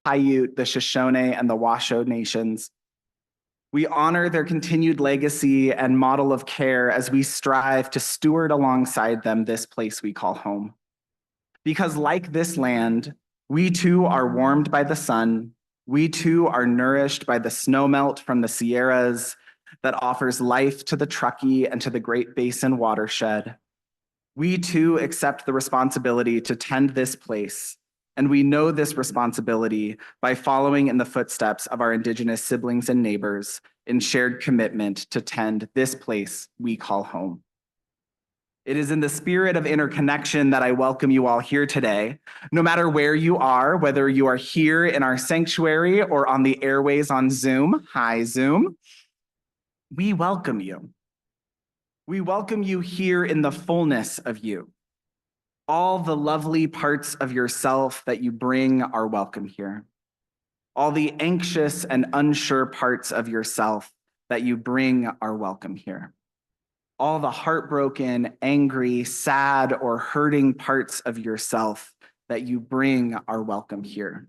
Paiute, the Shoshone, and the Washoe nations. We honor their continued legacy and model of care as we strive to steward alongside them this place we call home. Because like this land, we too are warmed by the sun. We too are nourished by the snowmelt from the Sierras that offers life to the Truckee and to the Great Basin watershed. We too accept the responsibility to tend this place, and we know this responsibility by following in the footsteps of our Indigenous siblings and neighbors in shared commitment to tend this place we call home. It is in the spirit of interconnection that I welcome you all here today. No matter where you are, whether you are here in our sanctuary or on the airways on Zoom, hi Zoom, we welcome you. We welcome you here in the fullness of you. All the lovely parts of yourself that you bring are welcome here. All the anxious and unsure parts of yourself that you bring are welcome here. All the heartbroken, angry, sad, or hurting parts of yourself that you bring are welcome here.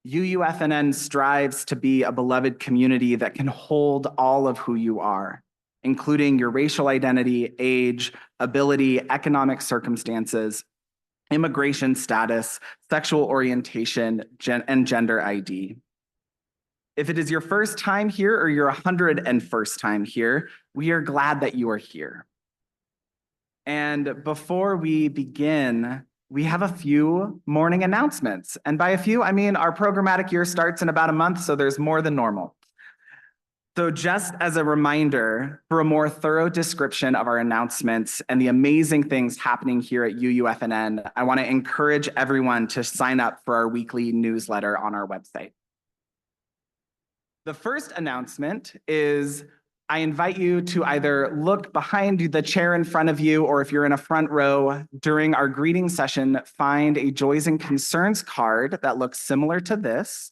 UUFNN strives to be a beloved community that can hold all of who you are, including your racial identity, age, ability, economic circumstances, immigration status, sexual orientation, and gender ID. If it is your first time here or your 101st time here, we are glad that you are here. And before we begin, we have a few morning announcements. And by a few, I mean our programmatic year starts in about a month, so there's more than normal. So just as a reminder, for a more thorough description of our announcements and the amazing things happening here at UUFNN, I want to encourage everyone to sign up for our weekly newsletter on our website. The first announcement is I invite you to either look behind the chair in front of you, or if you're in a front row during our greeting session, find a Joys and Concerns card that looks similar to this.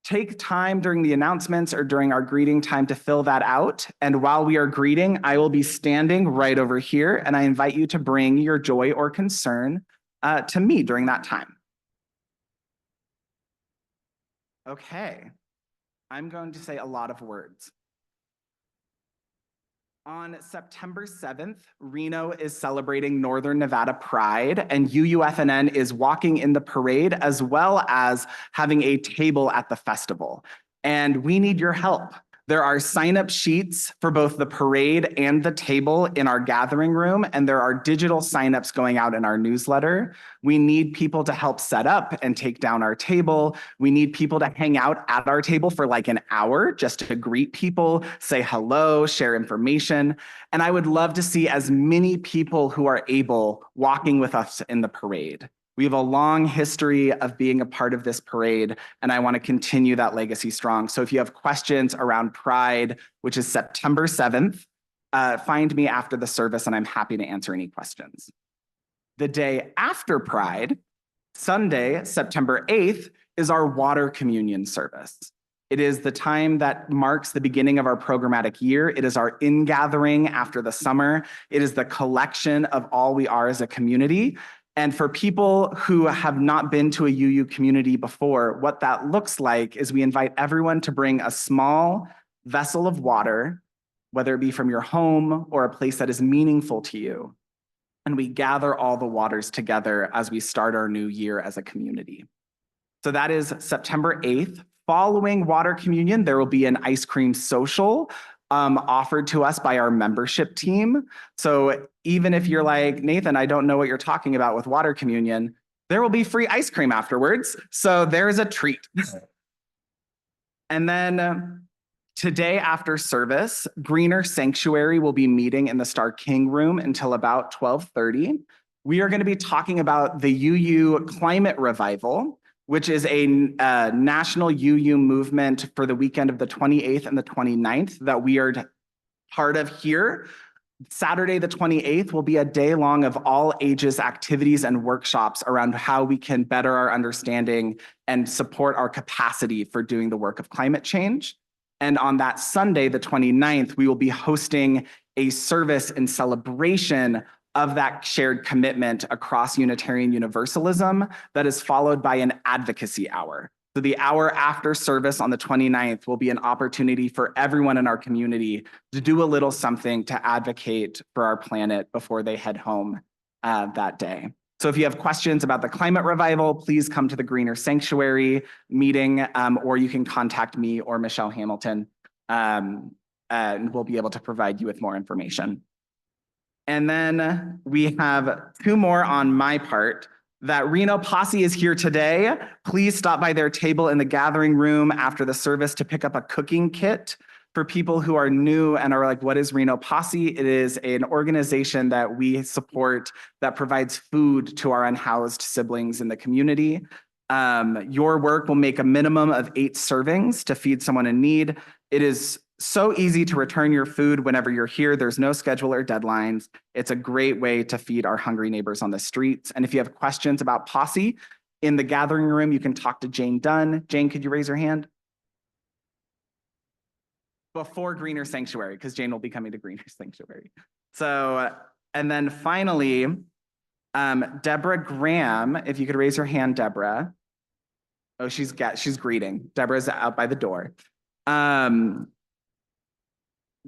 Take time during the announcements or during our greeting time to fill that out. And while we are greeting, I will be standing right over here, and I invite you to bring your joy or concern to me during that time. Okay. I'm going to say a lot of words. On September 7th, Reno is celebrating Northern Nevada Pride, and UUFNN is walking in the parade as well as having a table at the festival. And we need your help. There are sign-up sheets for both the parade and the table in our gathering room, and there are digital sign-ups going out in our newsletter. We need people to help set up and take down our table. We need people to hang out at our table for like an hour just to greet people, say hello, share information. And I would love to see as many people who are able walking with us in the parade. We have a long history of being a part of this parade, and I want to continue that legacy strong. So if you have questions around Pride, which is September 7th, find me after the service, and I'm happy to answer any questions. The day after Pride, Sunday, September 8th, is our water communion service. It is the time that marks the beginning of our programmatic year. It is our ingathering after the summer. It is the collection of all we are as a community. And for people who have not been to a UU community before, what that looks like is we invite everyone to bring a small vessel of water, whether it be from your home or a place that is meaningful to you. And we gather all the waters together as we start our new year as a community. So that is September 8th. Following water communion, there will be an ice cream social offered to us by our membership team. So even if you're like, Nathan, I don't know what you're talking about with water communion, there will be free ice cream afterwards. So there's a treat. And then today after service, Greener Sanctuary will be meeting in the Star King room until about 12:30. We are going to be talking about the UU Climate Revival, which is a national UU movement for the weekend of the 28th and the 29th that we are part of here. Saturday, the 28th, will be a day long of all ages activities and workshops around how we can better our understanding and support our capacity for doing the work of climate change. And on that Sunday, the 29th, we will be hosting a service in celebration of that shared commitment across Unitarian Universalism that is followed by an advocacy hour. So the hour after service on the 29th will be an opportunity for everyone in our community to do a little something to advocate for our planet before they head home that day. So if you have questions about the climate revival, please come to the Greener Sanctuary meeting, or you can contact me or Michelle Hamilton, and we'll be able to provide you with more information. And then we have two more on my part. That Reno Posse is here today. Please stop by their table in the gathering room after the service to pick up a cooking kit. For people who are new and are like, what is Reno Posse? It is an organization that we support that provides food to our unhoused siblings in the community. Your work will make a minimum of 8 servings to feed someone in need. It is so easy to return your food whenever you're here. There's no schedule or deadlines. It's a great way to feed our hungry neighbors on the streets. And if you have questions about Posse, in the gathering room, you can talk to Jane Dunn. Jane, could you raise your hand? Before Greener Sanctuary, because Jane will be coming to Greener Sanctuary. So, and then finally, Deborah Graham, if you could raise your hand, Deborah. Oh, she's greeting. Deborah's out by the door.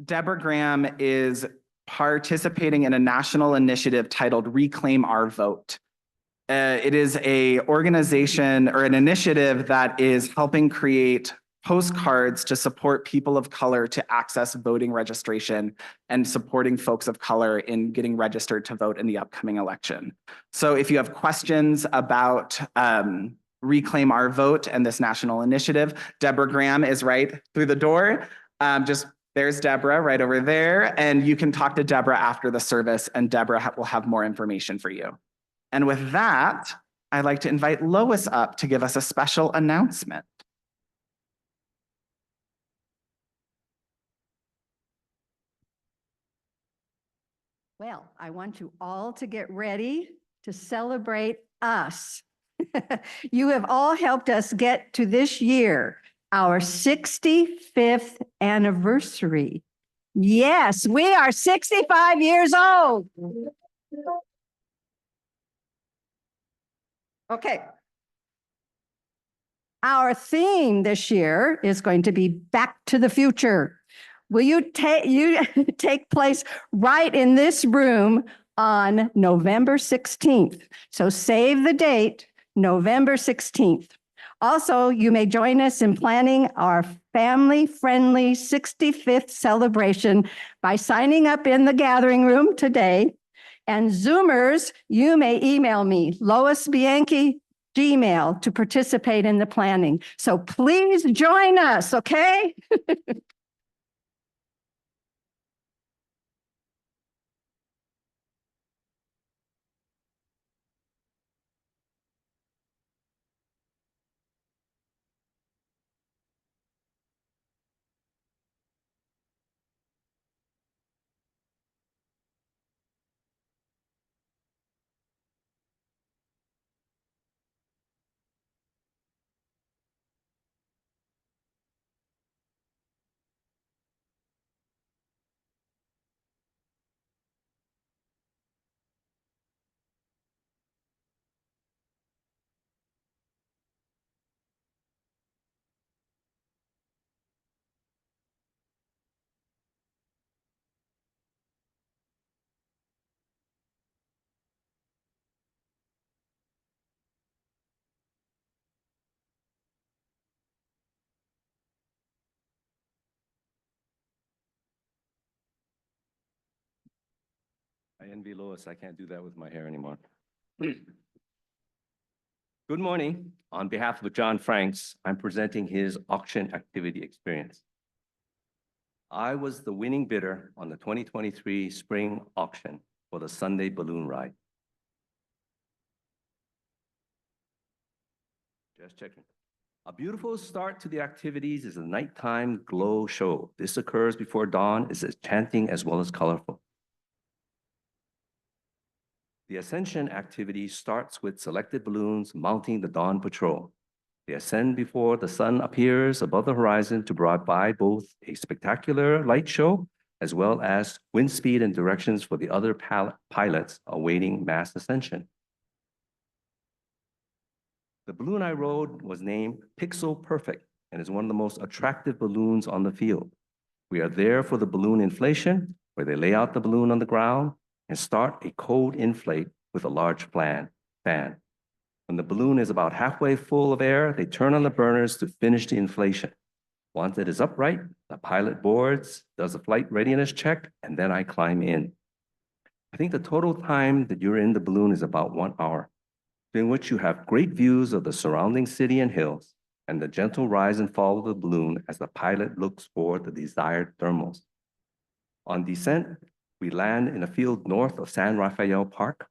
Deborah Graham is participating in a national initiative titled Reclaim Our Vote. It is an organization or an initiative that is helping create postcards to support people of color to access voting registration and supporting folks of color in getting registered to vote in the upcoming election. So if you have questions about Reclaim Our Vote and this national initiative, Deborah Graham is right through the door. There's Deborah right over there, and you can talk to Deborah after the service, and Deborah will have more information for you. And with that, I'd like to invite Lois up to give us a special announcement. Well, I want you all to get ready to celebrate us. You have all helped us get to this year, our 65th anniversary. Yes, we are 65 years old. Okay. Our theme this year is going to be Back to the Future. Will you take place right in this room on November 16th? So save the date, November 16th. Also, you may join us in planning our family-friendly 65th celebration by signing up in the gathering room today. And Zoomers, you may email me, Lois Bianchi, Gmail, to participate in the planning. So please join us, okay? I envy Lois. I can't do that with my hair anymore. Good morning. On behalf of John Franks, I'm presenting his auction activity experience. I was the winning bidder on the 2023 spring auction for the Sunday balloon ride. Just checking. A beautiful start to the activities is a nighttime glow show. This occurs before dawn, is enchanting as well as colorful. The ascension activity starts with selected balloons mounting the dawn patrol. They ascend before the sun appears above the horizon to provide both a spectacular light show as well as wind speed and directions for the other pilots awaiting mass ascension. The balloon I rode was named Pixel Perfect and is one of the most attractive balloons on the field. We are there for the balloon inflation, where they lay out the balloon on the ground and start a cold inflate with a large fan. When the balloon is about halfway full of air, they turn on the burners to finish the inflation. Once it is upright, the pilot boards, does a flight readiness check, and then I climb in. I think the total time that you're in the balloon is about 1 hour, during which you have great views of the surrounding city and hills, and the gentle rise and fall of the balloon as the pilot looks for the desired thermals. On descent, we land in a field north of San Rafael Park.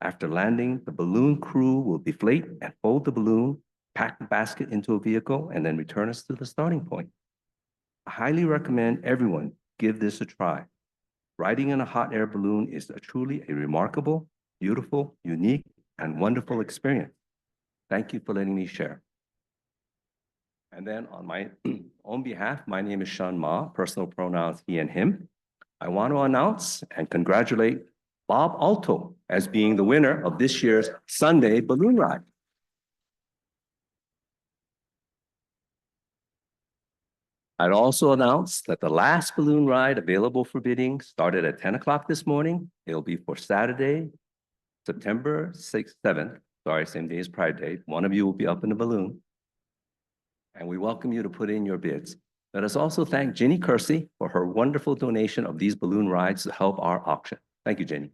After landing, the balloon crew will deflate and fold the balloon, pack the basket into a vehicle, and then return us to the starting point. I highly recommend everyone give this a try. Riding in a hot air balloon is truly a remarkable, beautiful, unique, and wonderful experience. Thank you for letting me share. And then on my own behalf, my name is Sean Ma, personal pronouns he and him. I want to announce and congratulate Bob Alto as being the winner of this year's Sunday balloon ride. I'd also announce that the last balloon ride available for bidding started at 10 o'clock this morning. It'll be for Saturday, September 6th, 7th. Sorry, same day as Pride Day. One of you will be up in the balloon. And we welcome you to put in your bids. Let us also thank Jenny Kersey for her wonderful donation of these balloon rides to help our auction. Thank you, Jenny.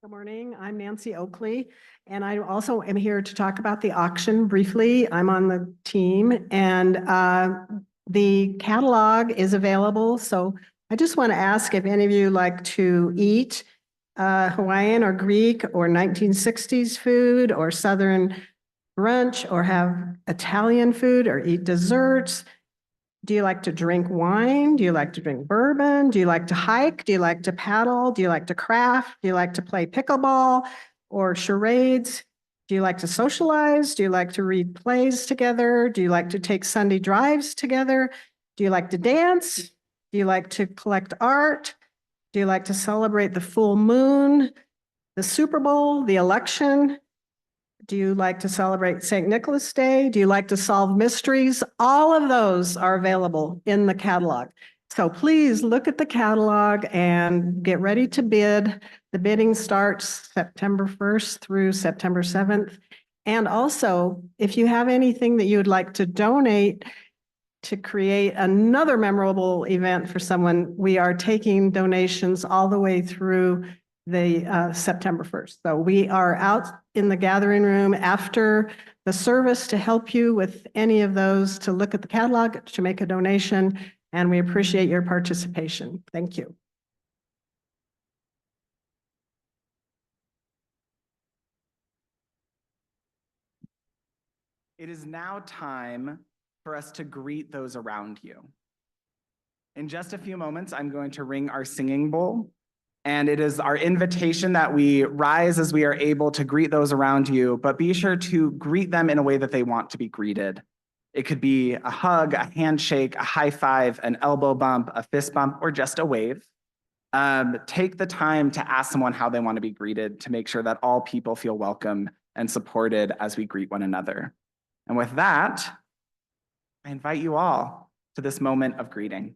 Good morning, I'm Nancy Oakley, and I also am here to talk about the auction briefly. I'm on the team, and the catalog is available. So I just want to ask if any of you like to eat Hawaiian or Greek or 1960s food or Southern brunch or have Italian food or eat desserts. Do you like to drink wine? Do you like to drink bourbon? Do you like to hike? Do you like to paddle? Do you like to craft? Do you like to play pickleball or charades? Do you like to socialize? Do you like to read plays together? Do you like to take Sunday drives together? Do you like to dance? Do you like to collect art? Do you like to celebrate the full moon, the Super Bowl, the election? Do you like to celebrate St. Nicholas Day? Do you like to solve mysteries? All of those are available in the catalog. So please look at the catalog and get ready to bid. The bidding starts September 1st through September 7th. And also, if you have anything that you would like to donate to create another memorable event for someone, we are taking donations all the way through the September 1st. So we are out in the gathering room after the service to help you with any of those, to look at the catalog, to make a donation, and we appreciate your participation. Thank you. It is now time for us to greet those around you. In just a few moments, I'm going to ring our singing bowl. And it is our invitation that we rise as we are able to greet those around you, but be sure to greet them in a way that they want to be greeted. It could be a hug, a handshake, a high five, an elbow bump, a fist bump, or just a wave. Take the time to ask someone how they want to be greeted to make sure that all people feel welcome and supported as we greet one another. And with that, I invite you all to this moment of greeting.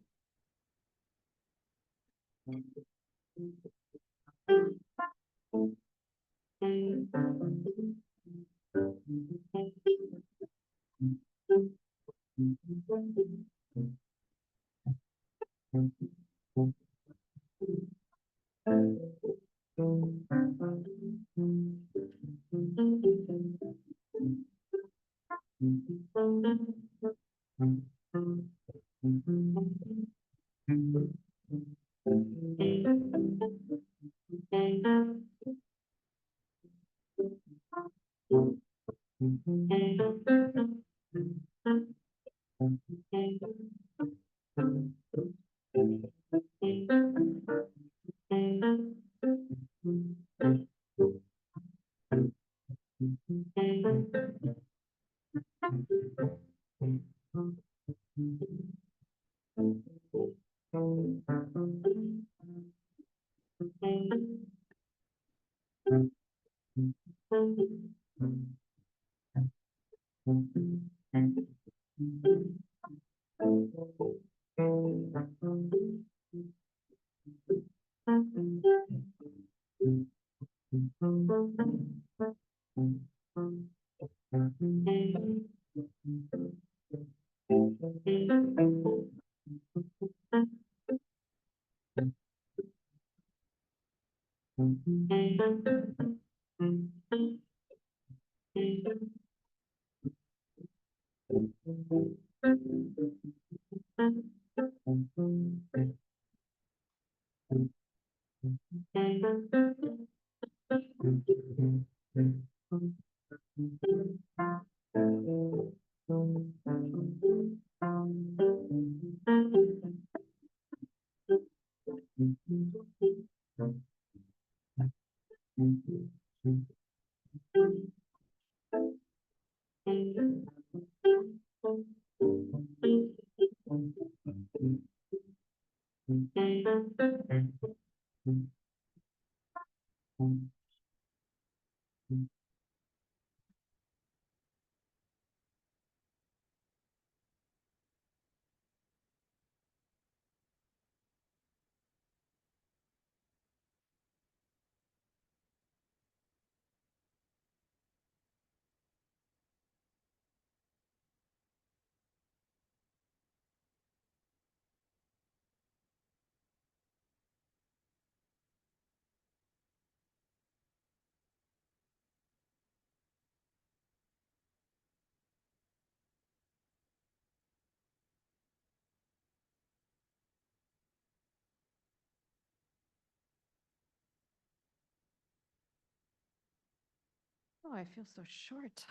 Oh, I feel so short.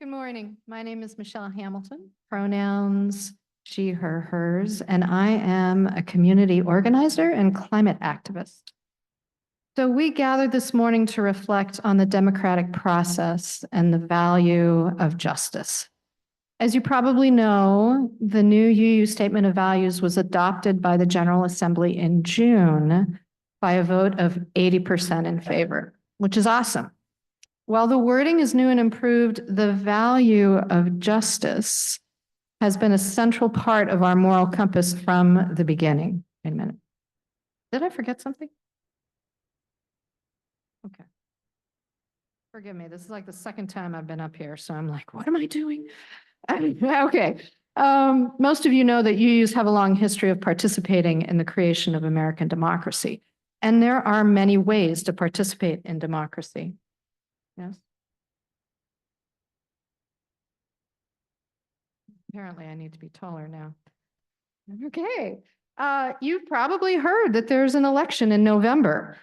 Good morning. My name is Michelle Hamilton, pronouns she, her, hers, and I am a community organizer and climate activist. So we gathered this morning to reflect on the democratic process and the value of justice. As you probably know, the new UU Statement of Values was adopted by the General Assembly in June by a vote of 80% in favor, which is awesome. While the wording is new and improved, the value of justice has been a central part of our moral compass from the beginning. Wait a minute. Did I forget something? Okay. Forgive me. This is like the second time I've been up here, so I'm like, what am I doing? Okay. Most of you know that UUs have a long history of participating in the creation of American democracy. And there are many ways to participate in democracy. Yes. Apparently, I need to be taller now. Okay. You've probably heard that there's an election in November.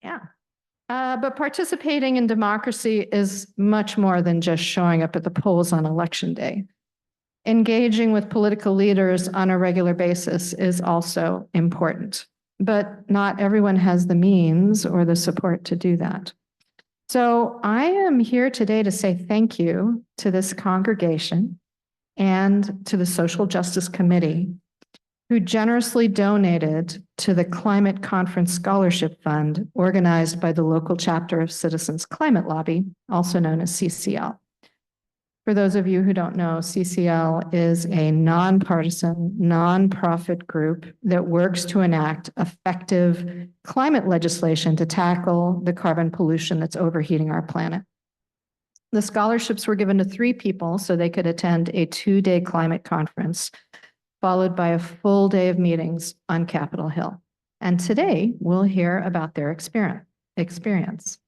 Yeah. But participating in democracy is much more than just showing up at the polls on election day. Engaging with political leaders on a regular basis is also important, but not everyone has the means or the support to do that. So I am here today to say thank you to this congregation and to the Social Justice Committee, who generously donated to the Climate Conference Scholarship Fund organized by the local chapter of Citizens Climate Lobby, also known as CCL. For those of you who don't know, CCL is a nonpartisan, nonprofit group that works to enact effective climate legislation to tackle the carbon pollution that's overheating our planet. The scholarships were given to 3 people so they could attend a 2-day climate conference, followed by a full day of meetings on Capitol Hill. And today we'll hear about their experience.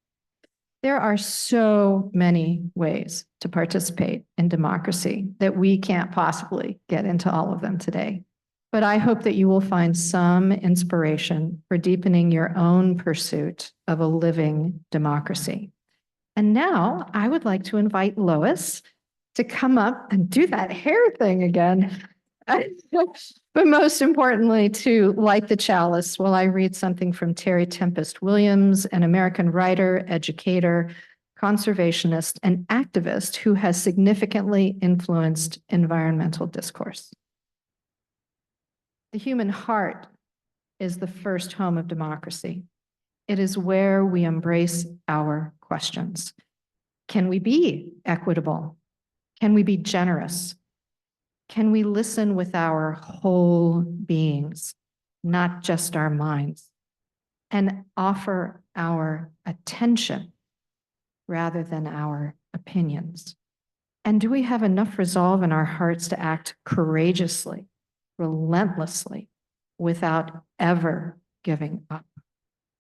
There are so many ways to participate in democracy that we can't possibly get into all of them today. But I hope that you will find some inspiration for deepening your own pursuit of a living democracy. And now I would like to invite Lois to come up and do that hair thing again. But most importantly, to light the chalice while I read something from Terry Tempest Williams, an American writer, educator, conservationist, and activist who has significantly influenced environmental discourse. The human heart is the first home of democracy. It is where we embrace our questions. Can we be equitable? Can we be generous? Can we listen with our whole beings, not just our minds, and offer our attention rather than our opinions? And do we have enough resolve in our hearts to act courageously, relentlessly, without ever giving up,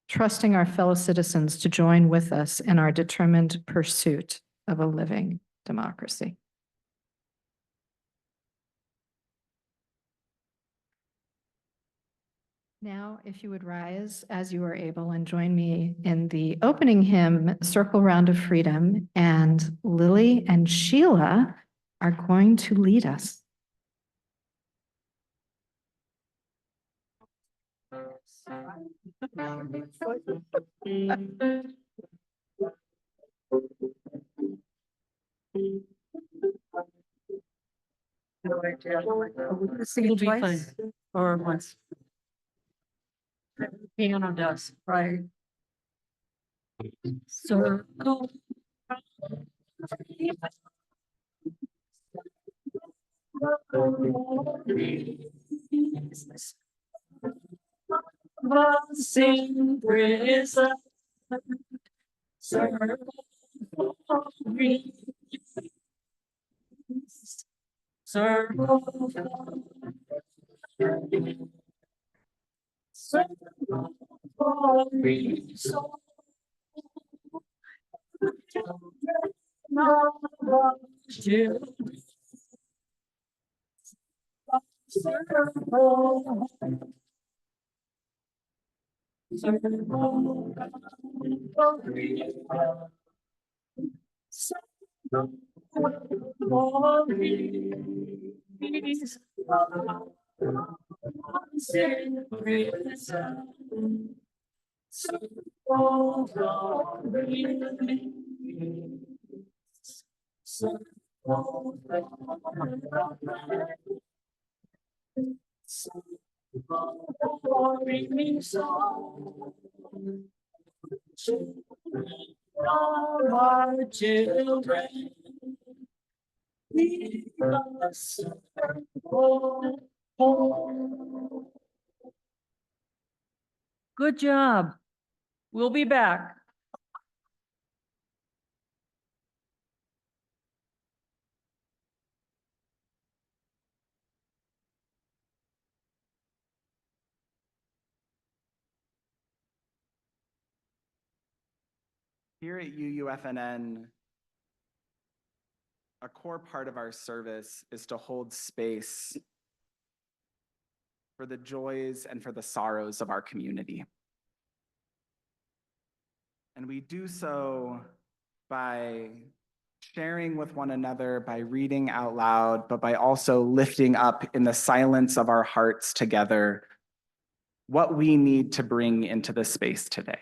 trusting our fellow citizens to join with us in our determined pursuit of a living democracy? Now, if you would rise as you are able and join me in the opening hymn, Circle Round of Freedom, and Lily and Sheila are going to lead us. Sing it twice or once? Piano does, right? Circle. Sing praise. Circle. Circle. Our children, lead us home. Good job. We'll be back. Here at UUFNN, a core part of our service is to hold space for the joys and for the sorrows of our community. And we do so by sharing with one another, by reading out loud, but by also lifting up in the silence of our hearts together what we need to bring into this space today.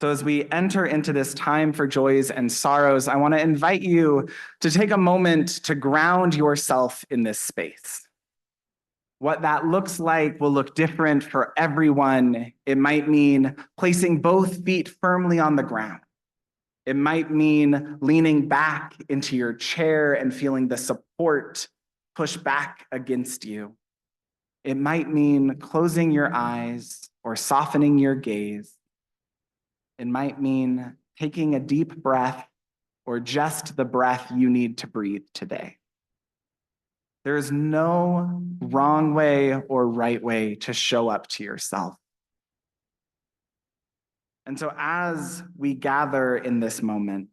So as we enter into this time for joys and sorrows, I want to invite you to take a moment to ground yourself in this space. What that looks like will look different for everyone. It might mean placing both feet firmly on the ground. It might mean leaning back into your chair and feeling the support push back against you. It might mean closing your eyes or softening your gaze. It might mean taking a deep breath or just the breath you need to breathe today. There is no wrong way or right way to show up to yourself. And so as we gather in this moment,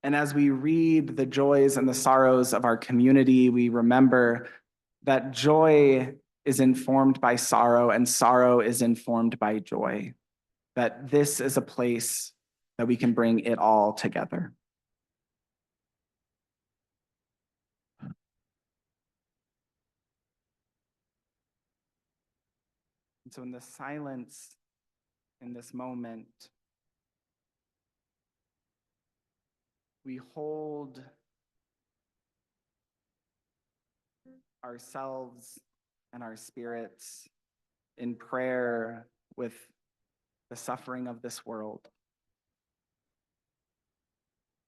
and as we read the joys and the sorrows of our community, we remember that joy is informed by sorrow and sorrow is informed by joy. That this is a place that we can bring it all together. And so in the silence, in this moment, we hold ourselves and our spirits in prayer with the suffering of this world.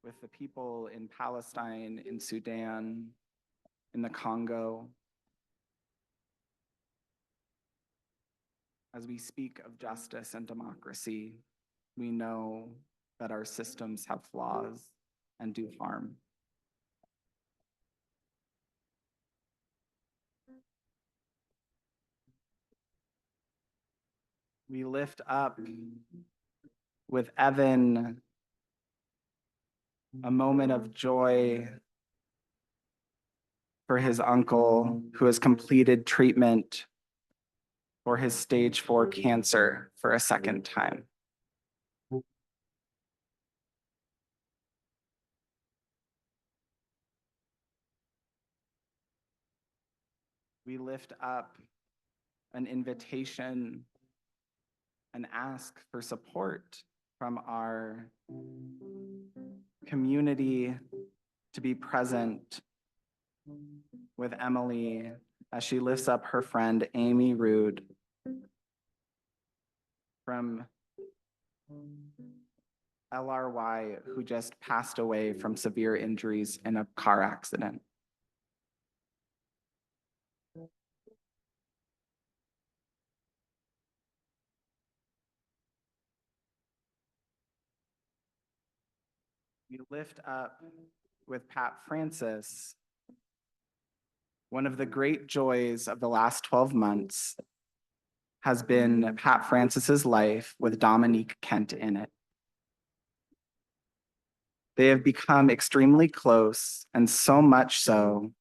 with the people in Palestine, in Sudan, in the Congo. As we speak of justice and democracy, we know that our systems have flaws and do harm. We lift up with Evan a moment of joy for his uncle who has completed treatment for his stage 4 cancer for a second time. We lift up an invitation and ask for support from our community to be present with Emily as she lifts up her friend Amy Rude from LRY, who just passed away from severe injuries in a car accident. We lift up with Pat Francis one of the great joys of the last 12 months has been Pat Francis's life with Dominique Kent in it. They have become extremely close, and so much so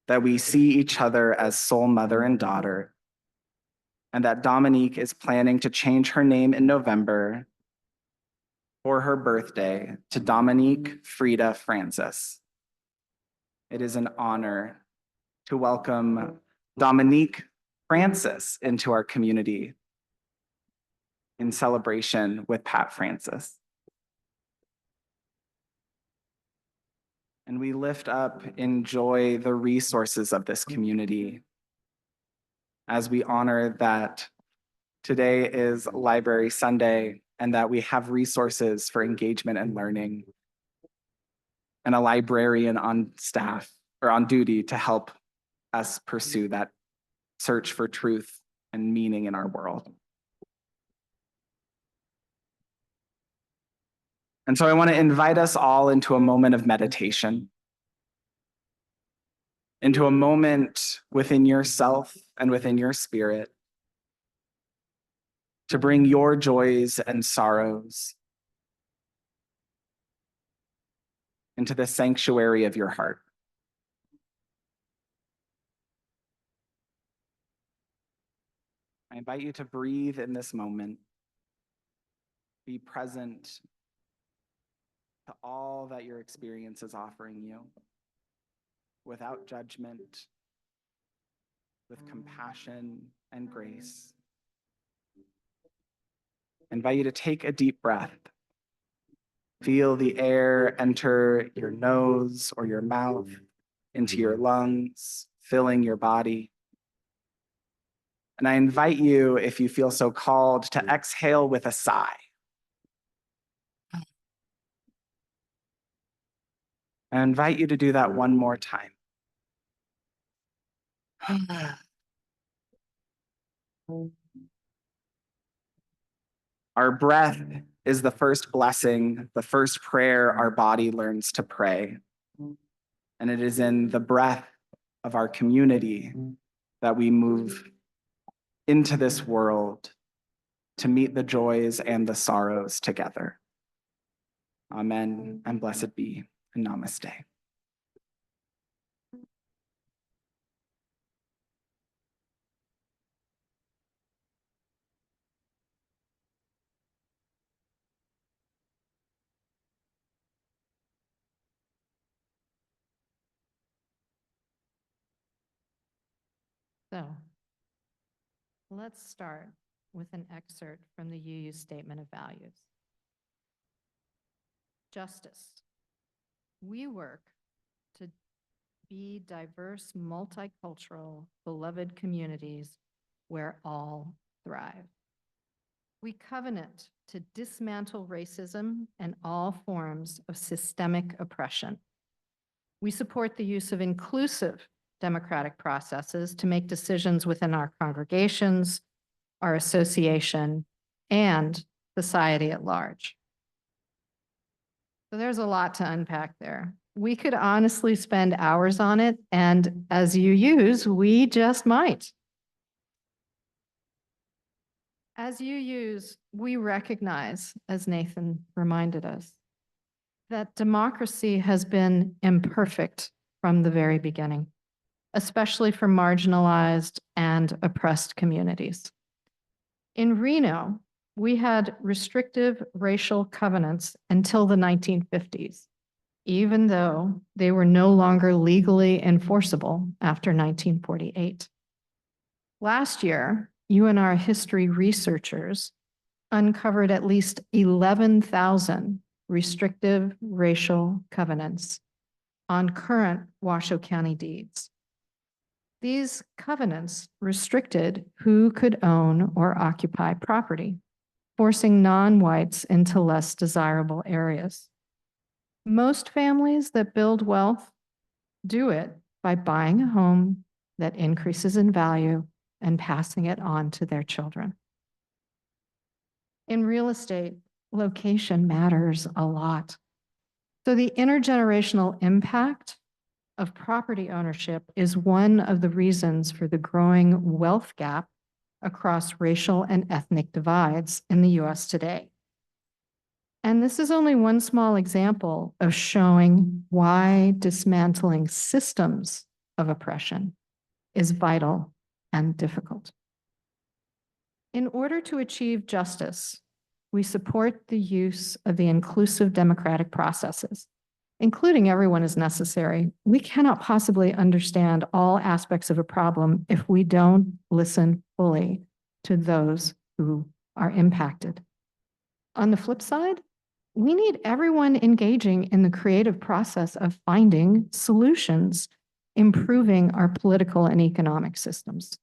that we see each other as soul mother and daughter, and that Dominique is planning to change her name in November for her birthday to Dominique Frida Francis. It is an honor to welcome Dominique Francis into our community in celebration with Pat Francis. And we lift up, enjoy the resources of this community as we honor that today is Library Sunday and that we have resources for engagement and learning and a librarian on staff or on duty to help us pursue that search for truth and meaning in our world. And so I want to invite us all into a moment of meditation, into a moment within yourself and within your spirit to bring your joys and sorrows into the sanctuary of your heart. I invite you to breathe in this moment, be present to all that your experience is offering you, without judgment, with compassion and grace. I invite you to take a deep breath. Feel the air enter your nose or your mouth, into your lungs, filling your body. And I invite you, if you feel so called, to exhale with a sigh. I invite you to do that one more time. Our breath is the first blessing, the first prayer our body learns to pray. And it is in the breath of our community that we move into this world to meet the joys and the sorrows together. Amen and blessed be, and namaste. So let's start with an excerpt from the UU Statement of Values. Justice. We work to be diverse, multicultural, beloved communities where all thrive. We covenant to dismantle racism and all forms of systemic oppression. We support the use of inclusive democratic processes to make decisions within our congregations, our association, and society at large. So there's a lot to unpack there. We could honestly spend hours on it, and as you use, we just might. As you use, we recognize, as Nathan reminded us, that democracy has been imperfect from the very beginning, especially for marginalized and oppressed communities. In Reno, we had restrictive racial covenants until the 1950s, even though they were no longer legally enforceable after 1948. Last year, UNR history researchers uncovered at least 11,000 restrictive racial covenants on current Washoe County deeds. These covenants restricted who could own or occupy property, forcing non-whites into less desirable areas. Most families that build wealth do it by buying a home that increases in value and passing it on to their children. In real estate, location matters a lot. So the intergenerational impact of property ownership is one of the reasons for the growing wealth gap across racial and ethnic divides in the US today. And this is only one small example of showing why dismantling systems of oppression is vital and difficult. In order to achieve justice, we support the use of the inclusive democratic processes, including everyone as necessary. We cannot possibly understand all aspects of a problem if we don't listen fully to those who are impacted. On the flip side, we need everyone engaging in the creative process of finding solutions, improving our political and economic systems.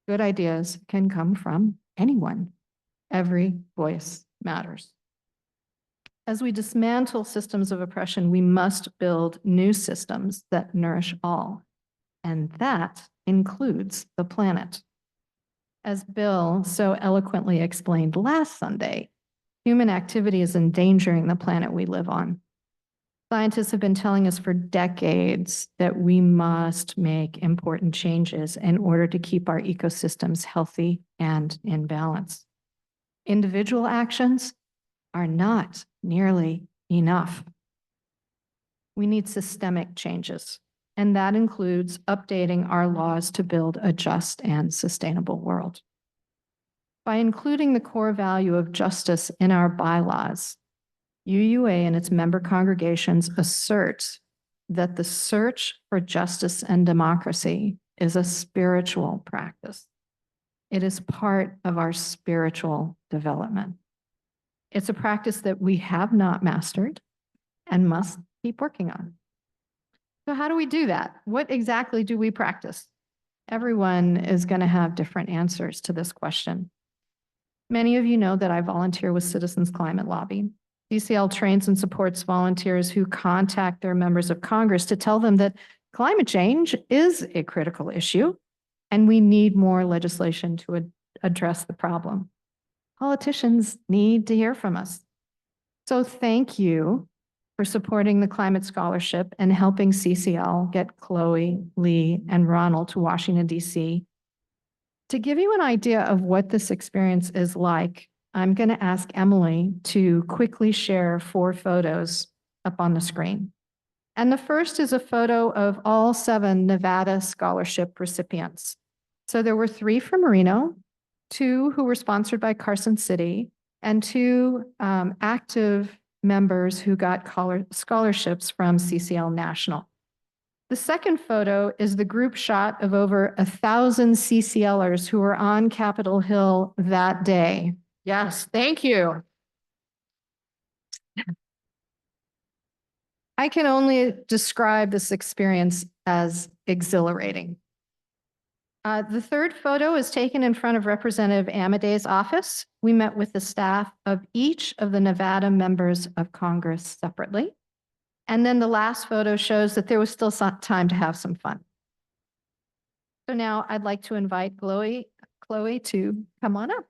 Good ideas can come from anyone. Every voice matters. As we dismantle systems of oppression, we must build new systems that nourish all, and that includes the planet. As Bill so eloquently explained last Sunday, human activity is endangering the planet we live on. Scientists have been telling us for decades that we must make important changes in order to keep our ecosystems healthy and in balance. Individual actions are not nearly enough. We need systemic changes, and that includes updating our laws to build a just and sustainable world. By including the core value of justice in our bylaws, UUA and its member congregations assert that the search for justice and democracy is a spiritual practice. It is part of our spiritual development. It's a practice that we have not mastered and must keep working on. So how do we do that? What exactly do we practice? Everyone is going to have different answers to this question. Many of you know that I volunteer with Citizens Climate Lobby. CCL trains and supports volunteers who contact their members of Congress to tell them that climate change is a critical issue and we need more legislation to address the problem. Politicians need to hear from us. So thank you for supporting the Climate Scholarship and helping CCL get Chloe, Lee, and Ronald to Washington, D.C. To give you an idea of what this experience is like, I'm going to ask Emily to quickly share 4 photos up on the screen. And the first is a photo of all 7 Nevada Scholarship recipients. So there were 3 from Reno, 2 who were sponsored by Carson City, and 2 active members who got scholarships from CCL National. The second photo is the group shot of over 1,000 CCLers who were on Capitol Hill that day. Yes, thank you. I can only describe this experience as exhilarating. The third photo is taken in front of Representative Amadei's office. We met with the staff of each of the Nevada members of Congress separately. And then the last photo shows that there was still some time to have some fun. So now I'd like to invite Chloe to come on up.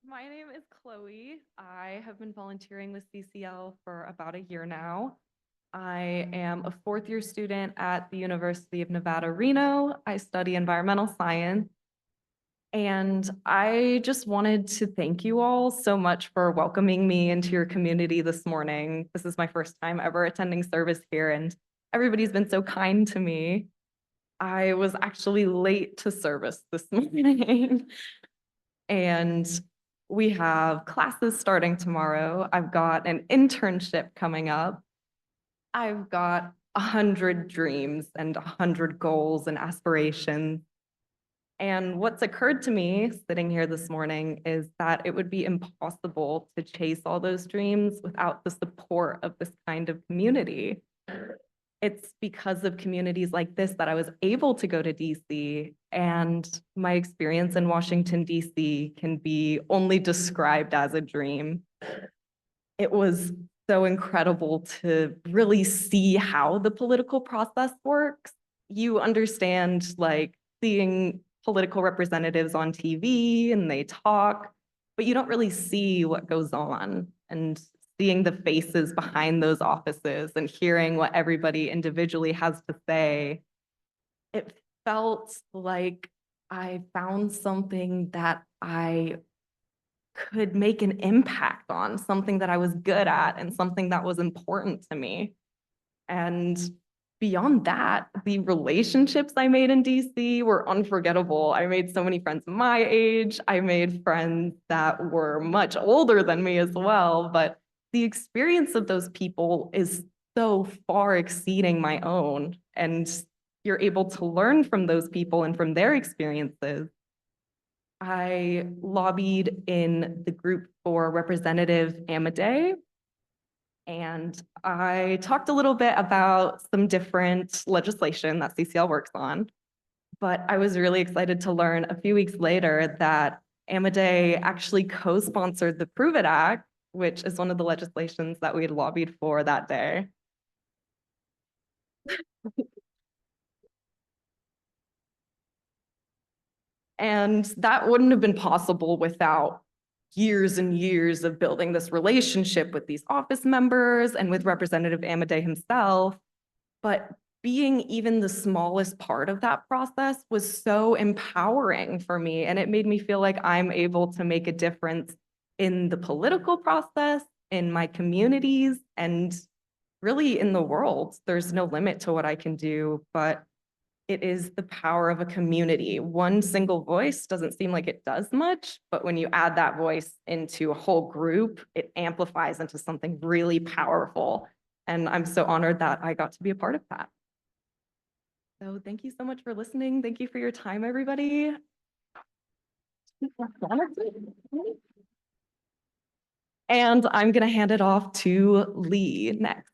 My name is Chloe. I have been volunteering with CCL for about a year now. I am a fourth-year student at the University of Nevada, Reno. I study environmental science. And I just wanted to thank you all so much for welcoming me into your community this morning. This is my first time ever attending service here, and everybody's been so kind to me. I was actually late to service this morning. And we have classes starting tomorrow. I've got an internship coming up. I've got 100 dreams and 100 goals and aspirations. And what's occurred to me sitting here this morning is that it would be impossible to chase all those dreams without the support of this kind of community. It's because of communities like this that I was able to go to DC, and my experience in Washington, DC can be only described as a dream. It was so incredible to really see how the political process works. You understand, like, seeing political representatives on TV and they talk, but you don't really see what goes on. And seeing the faces behind those offices and hearing what everybody individually has to say, it felt like I found something that I could make an impact on, something that I was good at and something that was important to me. And beyond that, the relationships I made in DC were unforgettable. I made so many friends my age. I made friends that were much older than me as well, but the experience of those people is so far exceeding my own, and you're able to learn from those people and from their experiences. I lobbied in the group for Representative Amadei, and I talked a little bit about some different legislation that CCL works on, but I was really excited to learn a few weeks later that Amadei actually co-sponsored the Prove It Act, which is one of the legislations that we had lobbied for that day. And that wouldn't have been possible without years and years of building this relationship with these office members and with Representative Amadei himself. But being even the smallest part of that process was so empowering for me. And it made me feel like I'm able to make a difference in the political process, in my communities, and really in the world. There's no limit to what I can do, but it is the power of a community. One single voice doesn't seem like it does much, but when you add that voice into a whole group, it amplifies into something really powerful. And I'm so honored that I got to be a part of that. So thank you so much for listening. Thank you for your time, everybody. And I'm gonna hand it off to Lee next.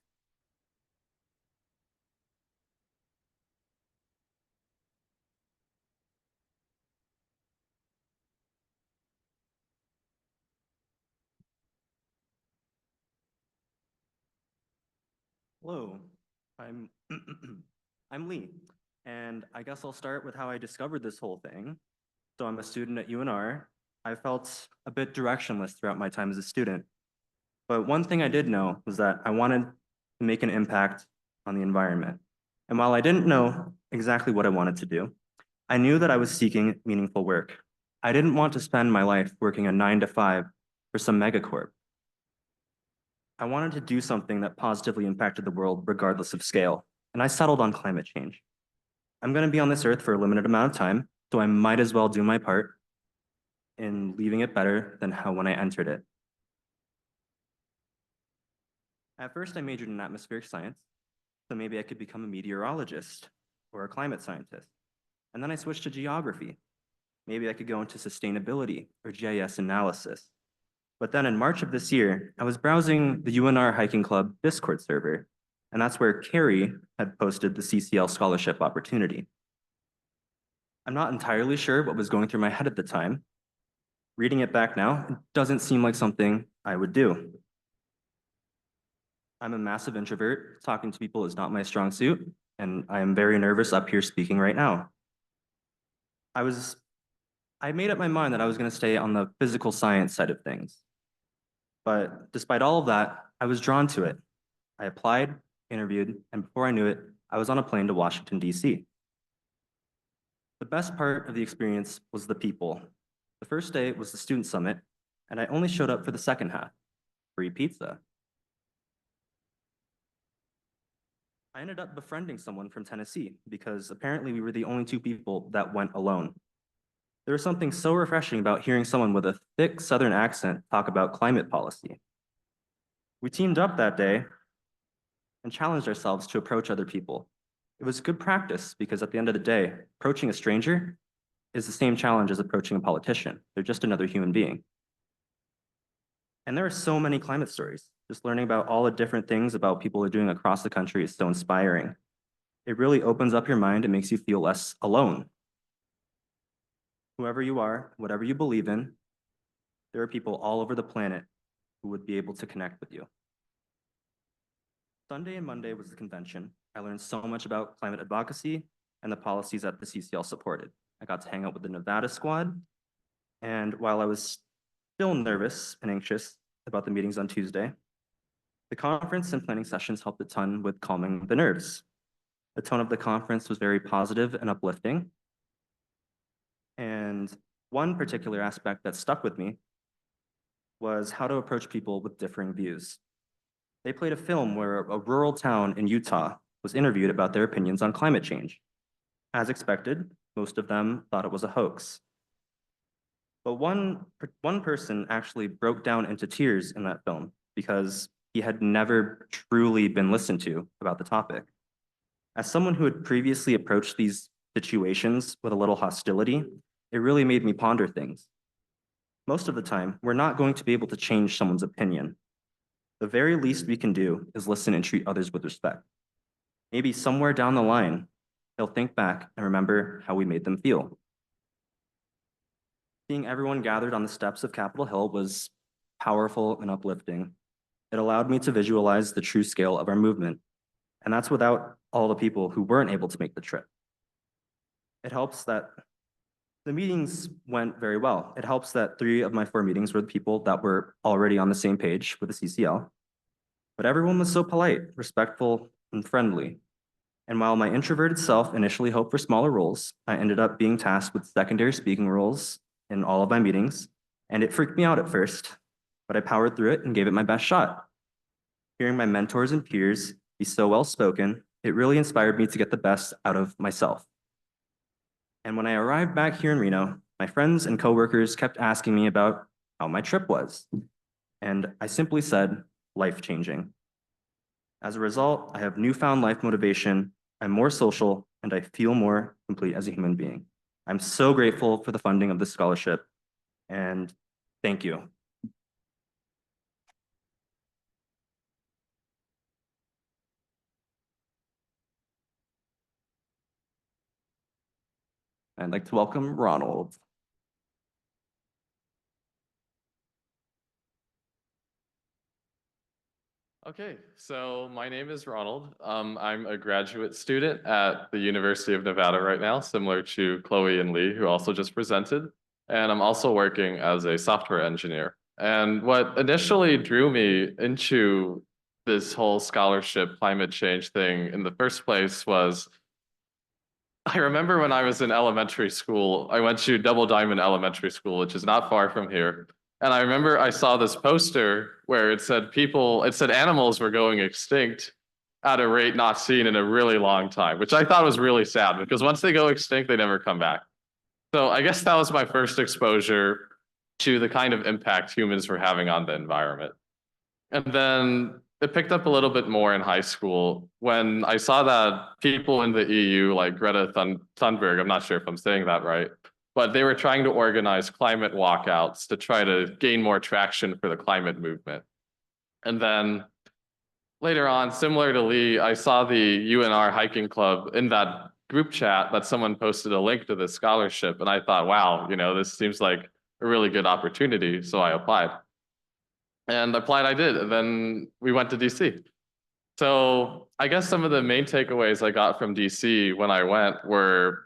Hello, I'm I'm Lee, and I guess I'll start with how I discovered this whole thing. So I'm a student at UNR. I felt a bit directionless throughout my time as a student. But one thing I did know was that I wanted to make an impact on the environment. And while I didn't know exactly what I wanted to do, I knew that I was seeking meaningful work. I didn't want to spend my life working a 9 to 5 for some megacorp. I wanted to do something that positively impacted the world regardless of scale, and I settled on climate change. I'm going to be on this earth for a limited amount of time, so I might as well do my part in leaving it better than how when I entered it. At first, I majored in atmospheric science, so maybe I could become a meteorologist or a climate scientist. And then I switched to geography. Maybe I could go into sustainability or GIS analysis. But then in March of this year, I was browsing the UNR Hiking Club Discord server, and that's where Carrie had posted the CCL scholarship opportunity. I'm not entirely sure what was going through my head at the time. Reading it back now, it doesn't seem like something I would do. I'm a massive introvert. Talking to people is not my strong suit, and I am very nervous up here speaking right now. I made up my mind that I was going to stay on the physical science side of things. But despite all of that, I was drawn to it. I applied, interviewed, and before I knew it, I was on a plane to Washington, D.C. The best part of the experience was the people. The first day was the student summit, and I only showed up for the second half, free pizza. I ended up befriending someone from Tennessee because apparently we were the only two people that went alone. There was something so refreshing about hearing someone with a thick Southern accent talk about climate policy. We teamed up that day and challenged ourselves to approach other people. It was good practice because at the end of the day, approaching a stranger is the same challenge as approaching a politician. They're just another human being. And there are so many climate stories. Just learning about all the different things about people are doing across the country is so inspiring. It really opens up your mind and makes you feel less alone. Whoever you are, whatever you believe in, there are people all over the planet who would be able to connect with you. Sunday and Monday was the convention. I learned so much about climate advocacy and the policies that the CCL supported. I got to hang out with the Nevada squad, and while I was still nervous and anxious about the meetings on Tuesday, the conference and planning sessions helped a ton with calming the nerves. The tone of the conference was very positive and uplifting. And one particular aspect that stuck with me was how to approach people with differing views. They played a film where a rural town in Utah was interviewed about their opinions on climate change. As expected, most of them thought it was a hoax. But one person actually broke down into tears in that film because he had never truly been listened to about the topic. As someone who had previously approached these situations with a little hostility, it really made me ponder things. Most of the time, we're not going to be able to change someone's opinion. The very least we can do is listen and treat others with respect. Maybe somewhere down the line, they'll think back and remember how we made them feel. Seeing everyone gathered on the steps of Capitol Hill was powerful and uplifting. It allowed me to visualize the true scale of our movement, and that's without all the people who weren't able to make the trip. It helps that the meetings went very well. It helps that 3 of my 4 meetings were the people that were already on the same page with the CCL. But everyone was so polite, respectful, and friendly. And while my introverted self initially hoped for smaller roles, I ended up being tasked with secondary speaking roles in all of my meetings. And it freaked me out at first, but I powered through it and gave it my best shot. Hearing my mentors and peers be so well spoken, it really inspired me to get the best out of myself. And when I arrived back here in Reno, my friends and coworkers kept asking me about how my trip was. And I simply said, life-changing. As a result, I have newfound life motivation, I'm more social, and I feel more complete as a human being. I'm so grateful for the funding of this scholarship, and thank you. I'd like to welcome Ronald. Okay, so my name is Ronald. I'm a graduate student at the University of Nevada right now, similar to Chloe and Lee, who also just presented. And I'm also working as a software engineer. And what initially drew me into this whole scholarship climate change thing in the first place was, I remember when I was in elementary school, I went to Double Diamond Elementary School, which is not far from here. And I remember I saw this poster where it said animals were going extinct at a rate not seen in a really long time, which I thought was really sad because once they go extinct, they never come back. So I guess that was my first exposure to the kind of impact humans were having on the environment. And then it picked up a little bit more in high school when I saw that people in the EU, like Greta Thunberg, I'm not sure if I'm saying that right, but they were trying to organize climate walkouts to try to gain more traction for the climate movement. And then later on, similar to Lee, I saw the UNR hiking club in that group chat that someone posted a link to this scholarship. And I thought, wow, this seems like a really good opportunity. So I applied. And applied I did. And then we went to DC. So I guess some of the main takeaways I got from DC when I went were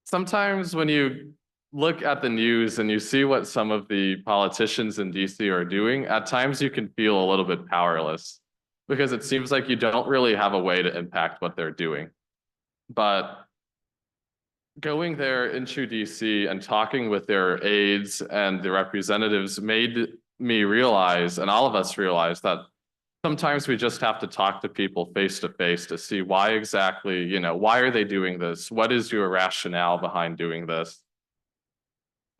sometimes when you look at the news and you see what some of the politicians in DC are doing, at times you can feel a little bit powerless because it seems like you don't really have a way to impact what they're doing. But going there into DC and talking with their aides and the representatives made me realize, and all of us realize, that sometimes we just have to talk to people face to face to see why exactly, why are they doing this? What is your rationale behind doing this?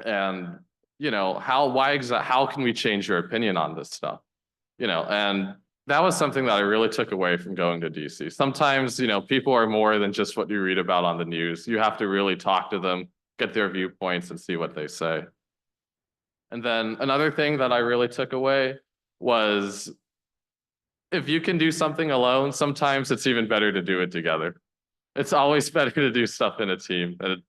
And, how can we change your opinion on this stuff? And that was something that I really took away from going to DC. Sometimes, people are more than just what you read about on the news. You have to really talk to them, get their viewpoints, and see what they say. And then another thing that I really took away was if you can do something alone, sometimes it's even better to do it together. It's always better to do stuff in a team. And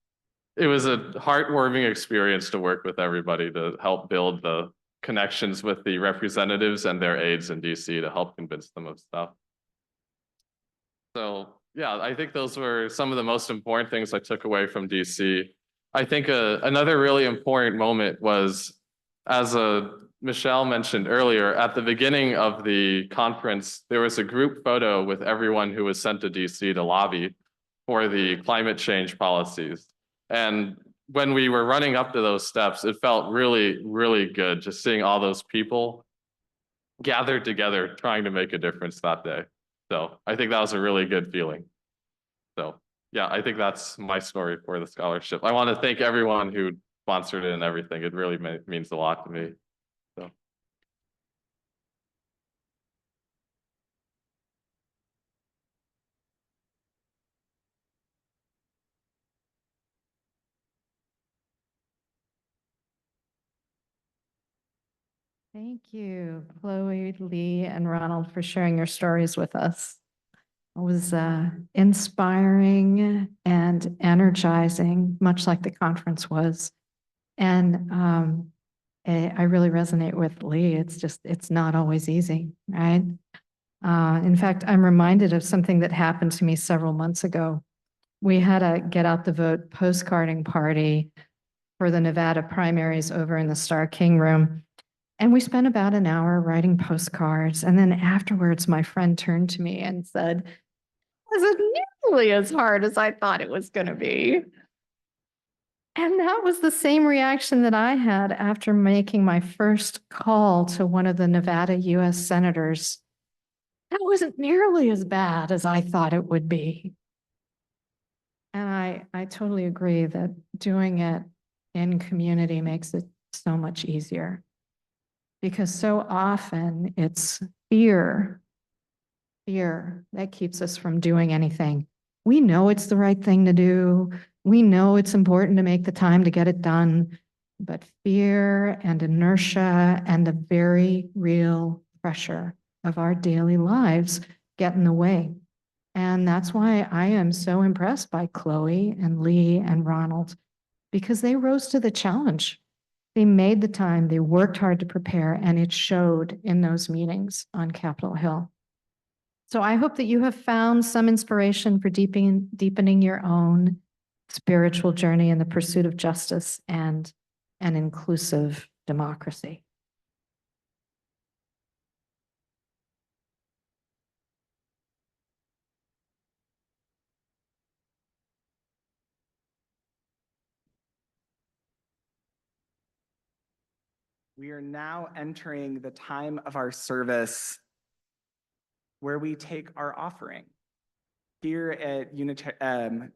it was a heartwarming experience to work with everybody to help build the connections with the representatives and their aides in DC to help convince them of stuff. So yeah, I think those were some of the most important things I took away from DC. I think another really important moment was, as Michelle mentioned earlier, at the beginning of the conference, there was a group photo with everyone who was sent to DC to lobby for the climate change policies. And when we were running up to those steps, it felt really, really good just seeing all those people gathered together trying to make a difference that day. So I think that was a really good feeling. So yeah, I think that's my story for the scholarship. I want to thank everyone who sponsored it and everything. It really means a lot to me. So. Thank you, Chloe, Lee, and Ronald, for sharing your stories with us. It was inspiring and energizing, much like the conference was. And I really resonate with Lee. It's not always easy, right? In fact, I'm reminded of something that happened to me several months ago. We had a Get Out the Vote postcarding party for the Nevada primaries over in the Star King room. And we spent about an hour writing postcards. And then afterwards, my friend turned to me and said, "Was it nearly as hard as I thought it was going to be?" And that was the same reaction that I had after making my first call to one of the Nevada US senators. That wasn't nearly as bad as I thought it would be. And I totally agree that doing it in community makes it so much easier. Because so often it's fear that keeps us from doing anything. We know it's the right thing to do. We know it's important to make the time to get it done, but fear and inertia and the very real pressure of our daily lives get in the way. And that's why I am so impressed by Chloe and Lee and Ronald, because they rose to the challenge. They made the time, they worked hard to prepare, and it showed in those meetings on Capitol Hill. So I hope that you have found some inspiration for deepening your own spiritual journey in the pursuit of justice and an inclusive democracy. We are now entering the time of our service where we take our offering. Here at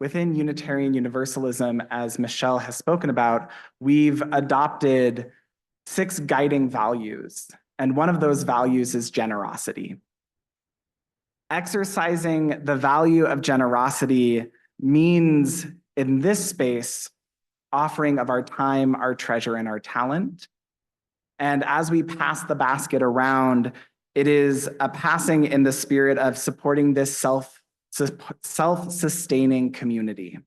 within Unitarian Universalism, as Michelle has spoken about, we've adopted 6 guiding values, and one of those values is generosity. Exercising the value of generosity means, in this space, offering of our time, our treasure, and our talent. And as we pass the basket around, it is a passing in the spirit of supporting this self-sustaining community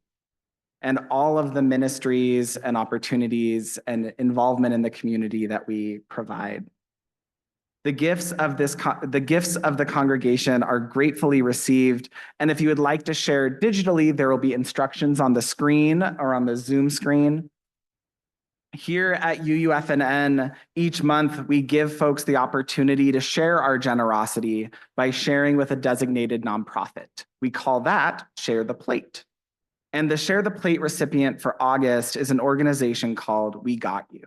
and all of the ministries and opportunities and involvement in the community that we provide. The gifts of the congregation are gratefully received. And if you would like to share digitally, there will be instructions on the screen or on the Zoom screen. Here at UUFNN, each month we give folks the opportunity to share our generosity by sharing with a designated nonprofit. We call that Share the Plate. And the Share the Plate recipient for August is an organization called We Got You.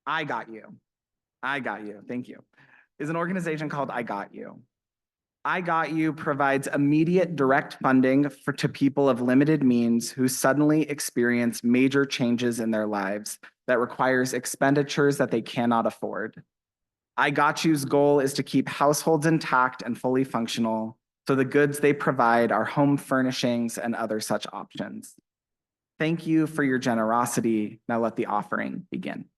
I Got You. Thank you. Is an organization called I Got You. I Got You provides immediate direct funding to people of limited means who suddenly experience major changes in their lives that requires expenditures that they cannot afford. I Got You's goal is to keep households intact and fully functional, so the goods they provide are home furnishings and other such options. Thank you for your generosity. Now let the offering begin.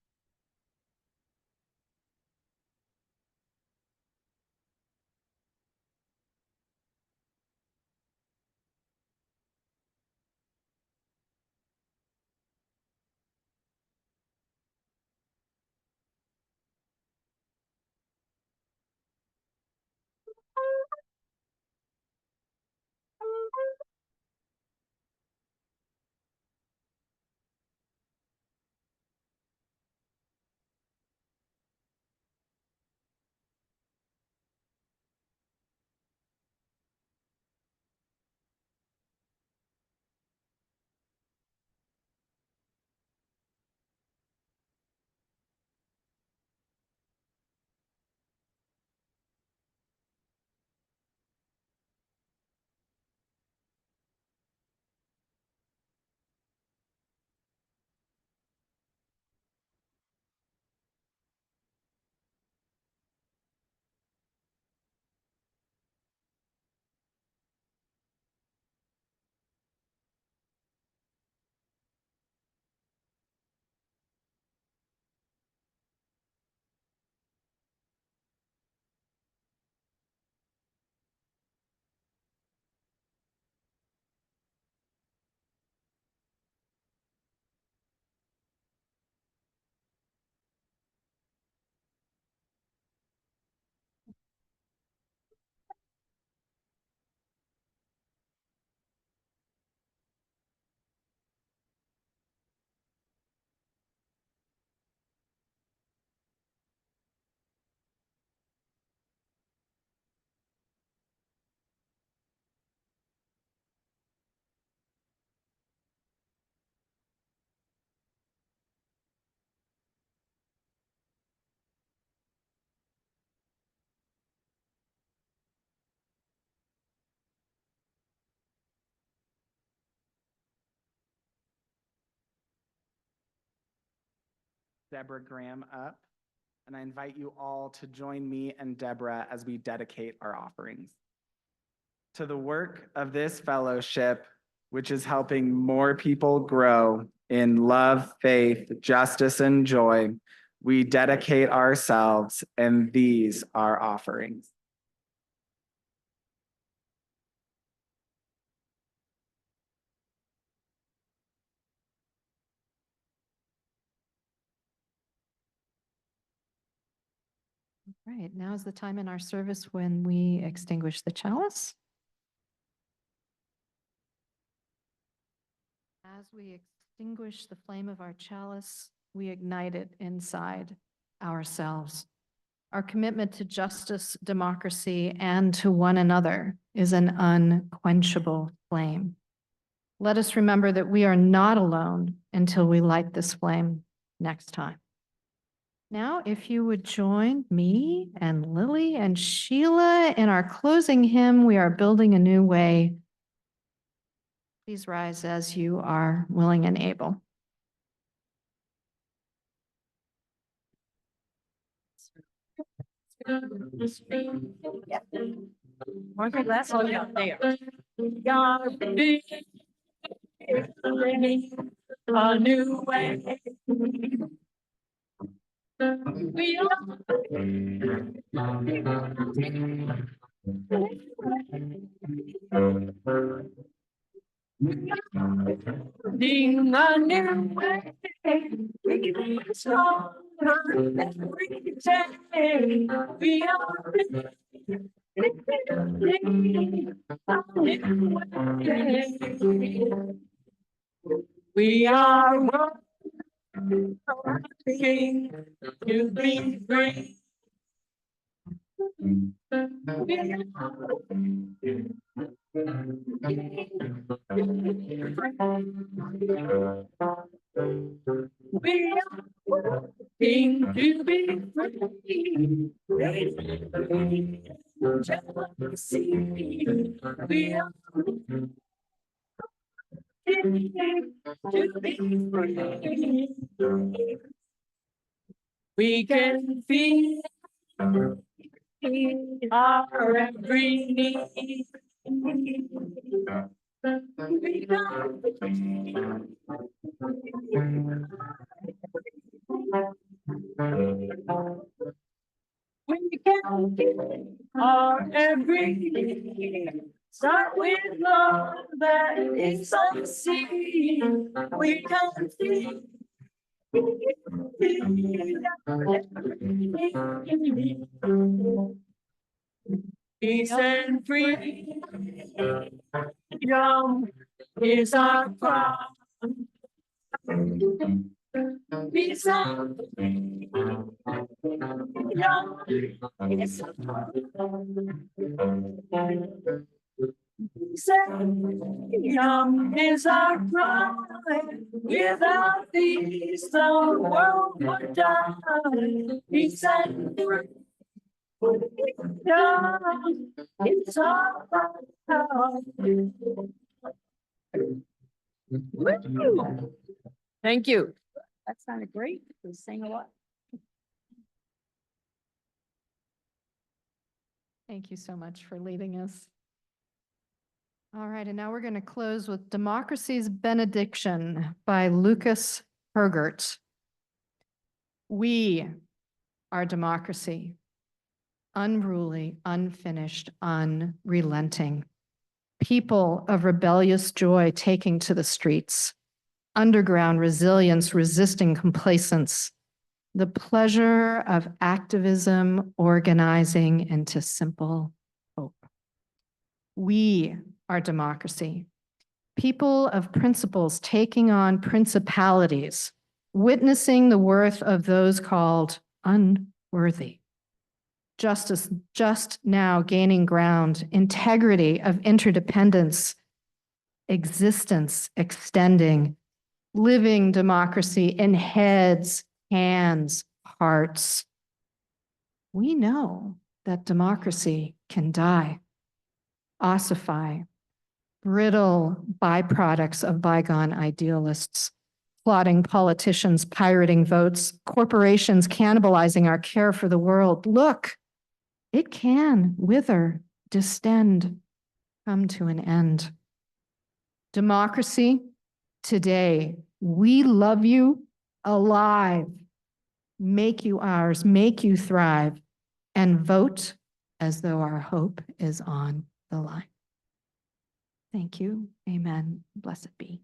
Deborah Graham up, and I invite you all to join me and Deborah as we dedicate our offerings. To the work of this fellowship, which is helping more people grow in love, faith, justice, and joy, we dedicate ourselves, and these are offerings. All right, now is the time in our service when we extinguish the chalice. As we extinguish the flame of our chalice, we ignite it inside ourselves. Our commitment to justice, democracy, and to one another is an unquenchable flame. Let us remember that we are not alone until we light this flame next time. Now, if you would join me and Lily and Sheila in our closing hymn, We Are Building a New Way. Please rise as you are willing and able. Margaret, that's all you got there. God be A new way. We Ding a new way. It's all every day. We are we are working to be free. We are working to be free. Jealousy. We are working to be free. We can feel our every need. We can feel our every need. Start with love that is unseen. We can feel. Peace and freedom is our crown. Peace and freedom is our crown. Peace and freedom is our pride. Without these, the world would die. Peace and freedom. It's all about. Thank you. That sounded great. We sang a lot. Thank you so much for leading us. All right, and now we're going to close with Democracy's Benediction by Lucas Hergert. We are democracy, unruly, unfinished, unrelenting. People of rebellious joy taking to the streets, underground resilience resisting complacence, the pleasure of activism organizing into simple hope. We are democracy, people of principles taking on principalities, witnessing the worth of those called unworthy. Justice just now gaining ground, integrity of interdependence, existence extending, living democracy in heads, hands, hearts. We know that democracy can die, ossify, brittle byproducts of bygone idealists, plotting politicians, pirating votes, corporations cannibalizing our care for the world. Look, it can wither, distend, come to an end. Democracy, today, we love you alive, make you ours, make you thrive, and vote as though our hope is on the line. Thank you. Amen. Blessed be.